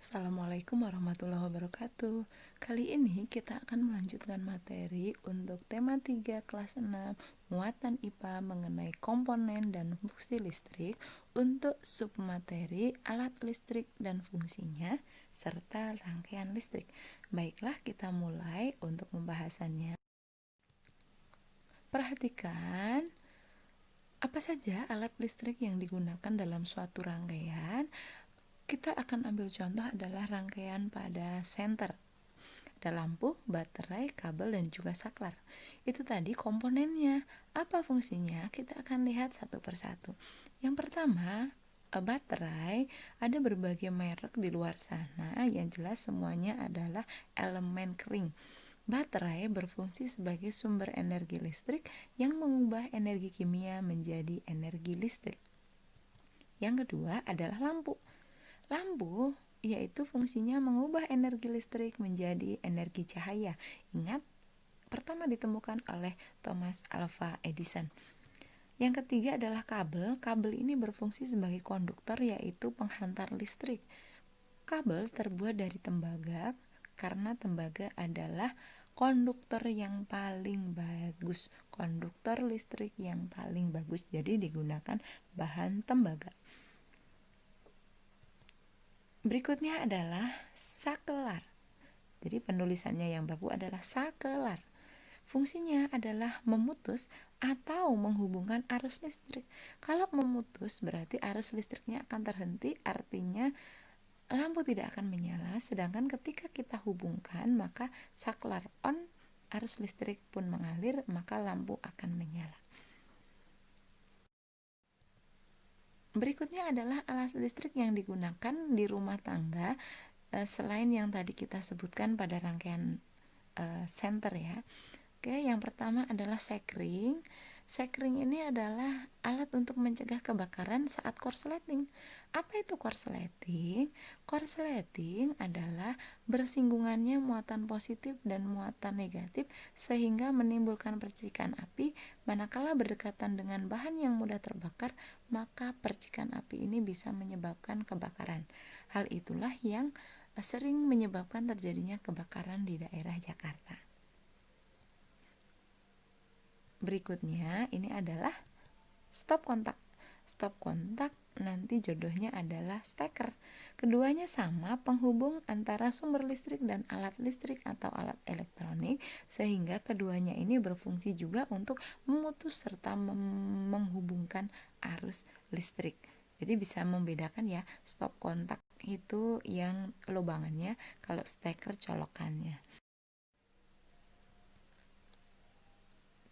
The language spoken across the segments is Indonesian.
Assalamualaikum warahmatullahi wabarakatuh. Kali ini kita akan melanjutkan materi untuk tema 3 kelas 6 muatan IPA mengenai komponen dan fungsi listrik untuk submateri alat listrik dan fungsinya serta rangkaian listrik. Baiklah, kita mulai untuk pembahasannya. Perhatikan apa saja alat listrik yang digunakan dalam suatu rangkaian. Kita akan ambil contoh adalah rangkaian pada senter. Ada lampu, baterai, kabel, dan juga saklar. Itu tadi komponennya. Apa fungsinya? Kita akan lihat satu persatu. Yang pertama, baterai. Ada berbagai merek di luar sana. Yang jelas semuanya adalah elemen kering. Baterai berfungsi sebagai sumber energi listrik yang mengubah energi kimia menjadi energi listrik. Yang kedua adalah lampu. Lampu yaitu fungsinya mengubah energi listrik menjadi energi cahaya. Ingat, pertama ditemukan oleh Thomas Alva Edison. Yang ketiga adalah kabel. Kabel ini berfungsi sebagai konduktor, yaitu penghantar listrik. Kabel terbuat dari tembaga karena tembaga adalah konduktor yang paling bagus, konduktor listrik yang paling bagus. Jadi digunakan bahan tembaga. Berikutnya adalah sakelar. Jadi penulisannya yang baku adalah sakelar. Fungsinya adalah memutus atau menghubungkan arus listrik. Kalau memutus berarti arus listriknya akan terhenti, artinya lampu tidak akan menyala. Sedangkan ketika kita hubungkan, maka saklar on, arus listrik pun mengalir, maka lampu akan menyala. Berikutnya adalah alat listrik yang digunakan di rumah tangga selain yang tadi kita sebutkan pada rangkaian senter ya. Oke, yang pertama adalah sekring. Sekring ini adalah alat untuk mencegah kebakaran saat korsleting. Apa itu korsleting? Korsleting adalah bersinggungannya muatan positif dan muatan negatif sehingga menimbulkan percikan api. Manakala berdekatan dengan bahan yang mudah terbakar, maka percikan api ini bisa menyebabkan kebakaran. Hal itulah yang sering menyebabkan terjadinya kebakaran di daerah Jakarta. Berikutnya ini adalah stop kontak. Stop kontak nanti jodohnya adalah steker. Keduanya sama, penghubung antara sumber listrik dan alat listrik atau alat elektronik, sehingga keduanya ini berfungsi juga untuk memutus serta menghubungkan arus listrik. Jadi bisa membedakan ya, stop kontak itu yang lubangannya, kalau steker colokannya.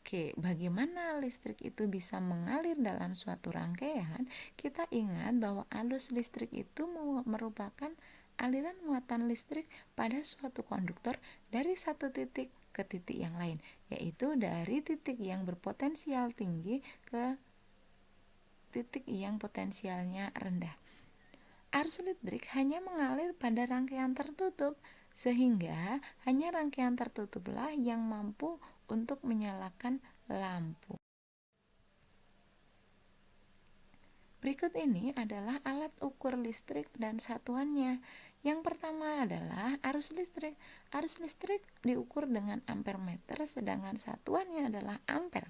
Oke, bagaimana listrik itu bisa mengalir dalam suatu rangkaian? Kita ingat bahwa arus listrik itu merupakan aliran muatan listrik pada suatu konduktor dari satu titik ke titik yang lain, yaitu dari titik yang berpotensial tinggi ke titik yang potensialnya rendah. Arus listrik hanya mengalir pada rangkaian tertutup, sehingga hanya rangkaian tertutuplah yang mampu untuk menyalakan lampu. Berikut ini adalah alat ukur listrik dan satuannya. Yang pertama adalah arus listrik. Arus listrik diukur dengan ampere meter, sedangkan satuannya adalah ampere.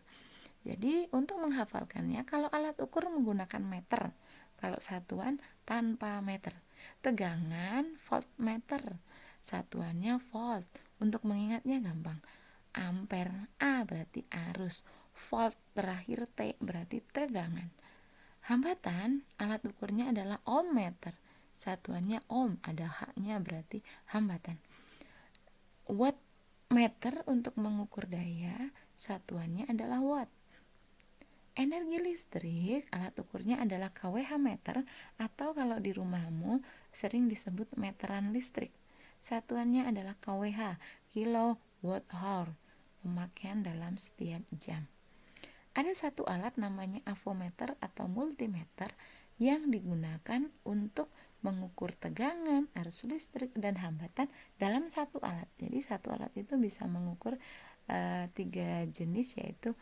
Jadi untuk menghafalkannya, kalau alat ukur menggunakan meter, kalau satuan tanpa meter. Tegangan voltmeter, satuannya volt. Untuk mengingatnya gampang. Ampere A berarti arus, volt terakhir T berarti tegangan. Hambatan, alat ukurnya adalah ohmmeter, satuannya ohm, ada H-nya berarti hambatan. Wattmeter untuk mengukur daya, satuannya adalah watt. Energi listrik, alat ukurnya adalah kWh meter, atau kalau di rumahmu sering disebut meteran listrik. Satuannya adalah kWh, kilowatt hour, pemakaian dalam setiap jam. Ada satu alat namanya avometer atau multimeter yang digunakan untuk mengukur tegangan, arus listrik, dan hambatan dalam satu alat. Jadi satu alat itu bisa mengukur 3 jenis, yaitu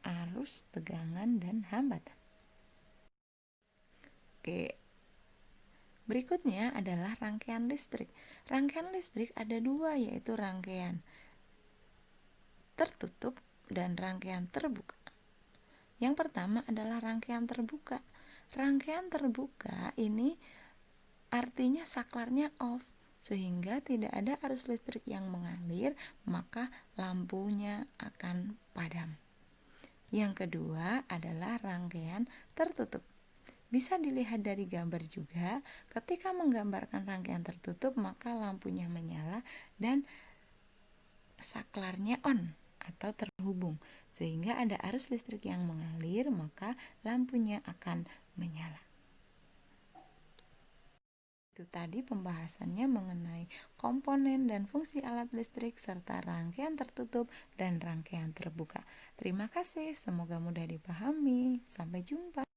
arus, tegangan, dan hambatan. Oke, Berikutnya adalah rangkaian listrik. Rangkaian listrik ada dua, yaitu rangkaian tertutup dan rangkaian terbuka. Yang pertama adalah rangkaian terbuka. Rangkaian terbuka ini artinya saklarnya off, sehingga tidak ada arus listrik yang mengalir, maka lampunya akan padam. Yang kedua adalah rangkaian tertutup. Bisa dilihat dari gambar juga, ketika menggambarkan rangkaian tertutup, maka lampunya menyala dan saklarnya on atau terhubung, sehingga ada arus listrik yang mengalir, maka lampunya akan menyala. Itu tadi pembahasannya mengenai komponen dan fungsi alat listrik serta rangkaian tertutup dan rangkaian terbuka. Terima kasih, semoga mudah dipahami. Sampai jumpa.